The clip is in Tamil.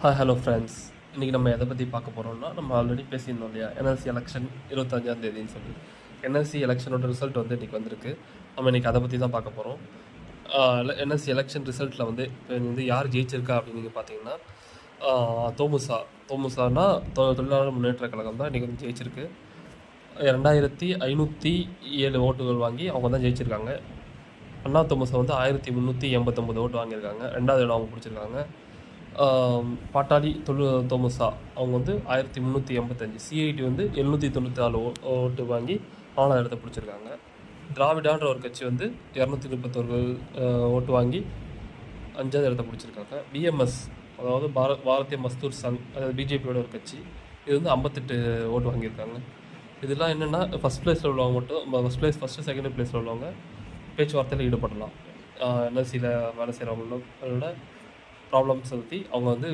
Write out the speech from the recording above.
Hello friends. இன்றைக்கி நம்ம எதை பற்றி பார்க்க போகிறோம்னா, நம்ம ஆல்ரெடி பேசியிருந்தோம் இல்லையா, என்எல்சி எலெக்ஷன் 25ஆம் தேதின்னு சொல்லி. என்எல்சி எலெக்ஷனோட ரிசல்ட் வந்து இன்றைக்கி வந்திருக்கு. நம்ம இன்றைக்கி அதை பற்றி தான் பார்க்க போகிறோம். என்எல்சி எலெக்ஷன் ரிசல்ட்டில் வந்து இப்போ வந்து யார் ஜெயிச்சிருக்கா அப்படின்னு நீங்கள் பார்த்தீங்கன்னா, தோமுசானா தொழிலாளர் முன்னேற்ற கழகம் தான் இன்றைக்கி வந்து ஜெயிச்சிருக்கு. 2507 ஓட்டுகள் வாங்கி அவங்க தான் ஜெயிச்சிருக்காங்க. அண்ணா தோமுசா வந்து 1389 ஓட்டு வாங்கியிருக்காங்க. 2வது இடம் அவங்க பிடிச்சிருக்காங்க. பாட்டாளி தோமுசா அவங்க வந்து 1385, சிஐடி வந்து 794 ஓட்டு வாங்கி 4வது இடத்த பிடிச்சிருக்காங்க. திராவிடான்ற ஒரு கட்சி வந்து 231 ஓட்டு வாங்கி 5வது இடத்த பிடிச்சிருக்காங்க. பிஎம்எஸ் அதாவது பாரதிய மஸ்தூர் சங், அதாவது பிஜேபியோட ஒரு கட்சி, இது வந்து 58 ஓட்டு வாங்கியிருக்காங்க. இதெல்லாம் என்னென்னா ஃபஸ்ட் ப்ளேஸில் உள்ளவங்க மட்டும் ஃபஸ்ட்டு செகண்ட் ப்ளேஸில் உள்ளவங்க பேச்சுவார்த்தையில் ஈடுபடலாம். என்எல்சியில் வேலை செய்கிறவங்களோட ப்ராப்ளம்ஸ் பற்றி அவங்க வந்து